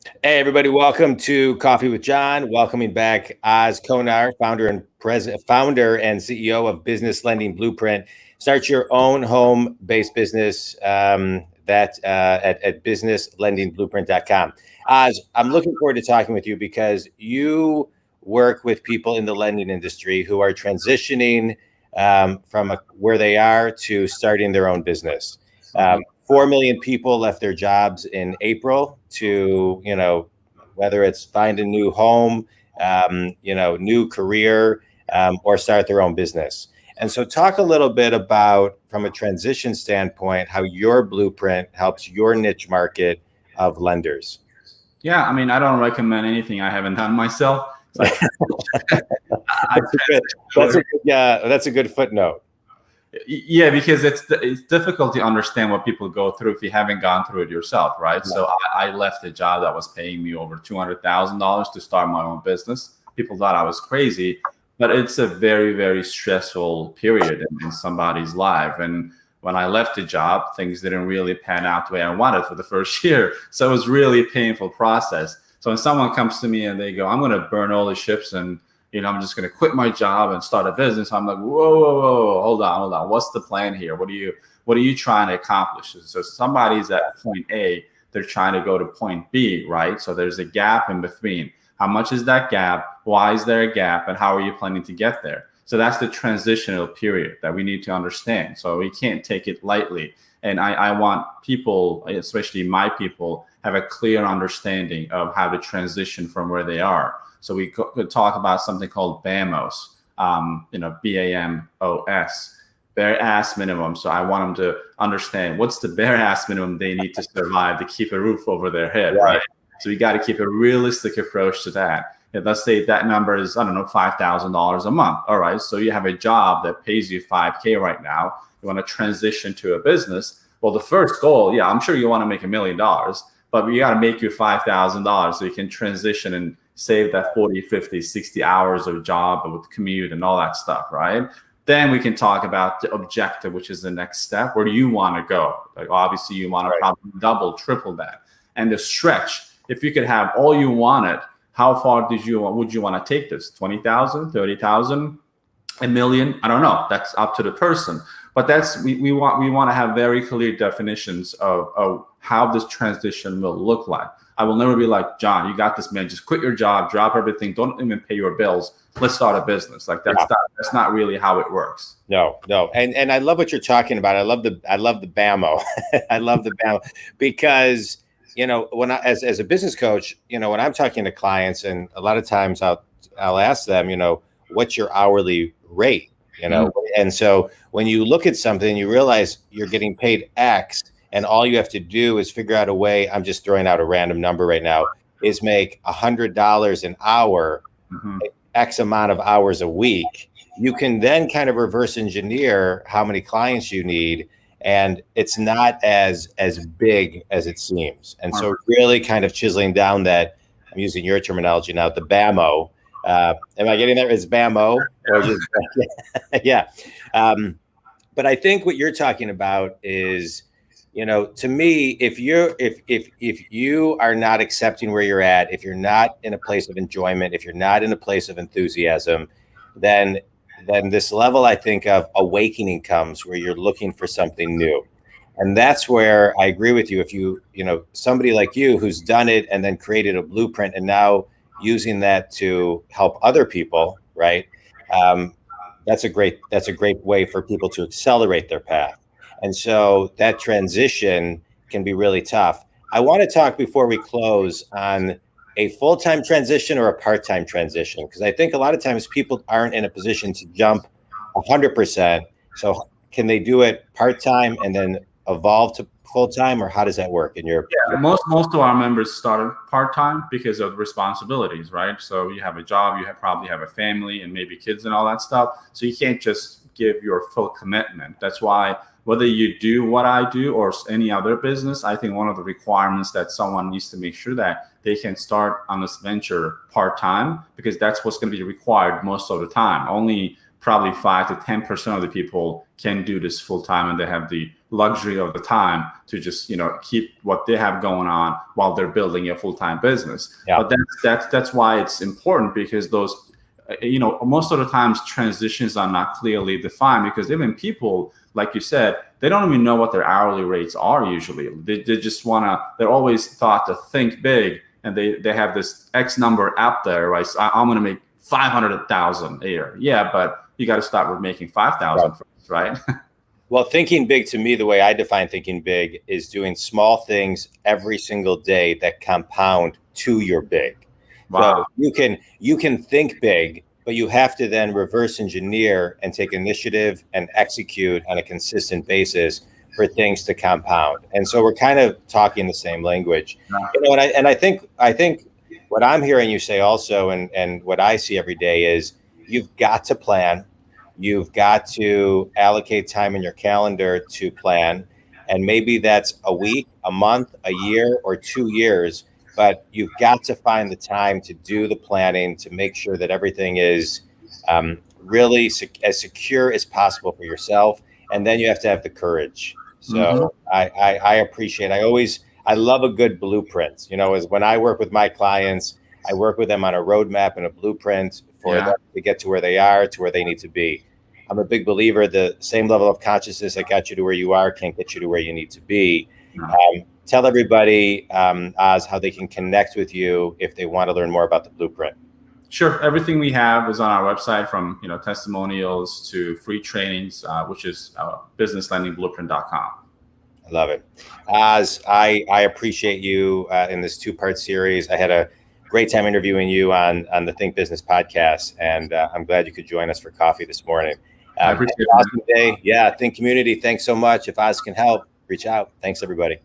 Hey, everybody, welcome to Coffee with John. Welcoming back Oz Konar, founder and CEO of Business Lending Blueprint. Start your own home-based business at businesslendingblueprint.com. Oz, I'm looking forward to talking with you because you work with people in the lending industry who are transitioning from where they are to starting their own business. 4 million people left their jobs in April to, whether it's find a new home, new career, or start their own business. And so talk a little bit about, from a transition standpoint, how your blueprint helps your niche market of lenders. Yeah, I mean, I don't recommend anything I haven't done myself. Like, that's a good footnote. Yeah, because it's difficult to understand what people go through if you haven't gone through it yourself, right? Yeah. So I left a job that was paying me over $200,000 to start my own business. People thought I was crazy, but it's a very, very stressful period in somebody's life. And when I left the job, things didn't really pan out the way I wanted for the first year. So it was really a painful process. So when someone comes to me and they go, I'm going to burn all the ships and I'm just going to quit my job and start a business. I'm like, whoa, hold on. What's the plan here? What are you trying to accomplish? So somebody's at point A, they're trying to go to point B, right? So there's a gap in between. How much is that gap? Why is there a gap? And how are you planning to get there? So that's the transitional period that we need to understand. So we can't take it lightly. And I want people, especially my people, have a clear understanding of how to transition from where they are. So we could talk about something called BAMOS, BAMOS, bare ass minimum. So I want them to understand what's the bare ass minimum they need to survive to keep a roof over their head, right? So we got to keep a realistic approach to that. And let's say that number is, $5,000 a month. All right, so you have a job that pays you $5K right now. You want to transition to a business. Well, the first goal, I'm sure you want to make $1 million, but you got to make your $5,000 so you can transition and save that 40, 50, 60 hours of job with commute and all that stuff, right? Then we can talk about the objective, which is the next step. Where do you want to go? Like, obviously, you want to probably double, triple that. And the stretch, if you could have all you wanted, how far would you want to take this? 20,000, 30,000, $1 million? I don't know. That's up to the person. But we want to have very clear definitions of how this transition will look like. I will never be like, John, you got this, man. Just quit your job, drop everything, don't even pay your bills. Let's start a business. Like that's not really how it works. No. And I love what you're talking about. I love the BAMO. I love the BAMO because, when as a business coach, when I'm talking to clients, and a lot of times I'll ask them, what's your hourly rate? And so when you look at something, you realize you're getting paid X, and all you have to do is figure out a way. I'm just throwing out a random number right now, is make $100 an hour, X amount of hours a week. You can then kind of reverse engineer how many clients you need, and it's not as big as it seems. And so really kind of chiseling down that, I'm using your terminology now, the BAMO. Am I getting there? Is BAMO? Or just, yeah. But I think what you're talking about is, to me, if you are not accepting where you're at, if you're not in a place of enjoyment, if you're not in a place of enthusiasm, then this level, I think, of awakening comes where you're looking for something new. And that's where I agree with you. If somebody like you who's done it and then created a blueprint and now using that to help other people, right? That's a great way for people to accelerate their path. And so that transition can be really tough. I want to talk before we close on a full-time transition or a part-time transition, because I think a lot of times people aren't in a position to jump 100%. So can they do it part-time and then evolve to full-time, or how does that work in your? Yeah, most of our members started part-time because of responsibilities, right? So you have a job, you probably have a family and maybe kids and all that stuff. So you can't just give your full commitment. That's why whether you do what I do or any other business, I think one of the requirements that someone needs to make sure that they can start on this venture part-time, because that's what's going to be required most of the time. Only probably 5 to 10% of the people can do this full-time, and they have the luxury of the time to just, you know, keep what they have going on while they're building a full-time business. Yeah. But that's why it's important, because those, you know, most of the times transitions are not clearly defined, because even people, like you said, they don't even know what their hourly rates are usually. They just they're always taught to think big, and they have this X number out there, right? So I'm going to make 500,000 a year. Yeah, but you got to start with making 5,000 first, right? Well, thinking big, to me, the way I define thinking big is doing small things every single day that compound to your big. Wow. So you can think big, but you have to then reverse engineer and take initiative and execute on a consistent basis for things to compound. And so we're kind of talking the same language. You know, and I think what I'm hearing you say also, and what I see every day, is you've got to plan. You've got to allocate time in your calendar to plan. And maybe that's a week, a month, a year, or 2 years. But you've got to find the time to do the planning to make sure that everything is really as secure as possible for yourself. And then you have to have the courage. So I appreciate, I love a good blueprint. You know, as when I work with my clients, I work with them on a roadmap and a blueprint for them to get to where they are, to where they need to be. I'm a big believer the same level of consciousness that got you to where you are can't get you to where you need to be. Tell everybody, Oz, how they can connect with you if they want to learn more about the blueprint. Sure. Everything we have is on our website, from, you know, testimonials to free trainings, which is businesslendingblueprint.com. I love it. Oz, I appreciate you in this 2-part series. I had a great time interviewing you on the Think Business podcast, and I'm glad you could join us for coffee this morning. I appreciate it. Awesome day. Yeah, Think community, thanks so much. If Oz can help, reach out. Thanks, everybody.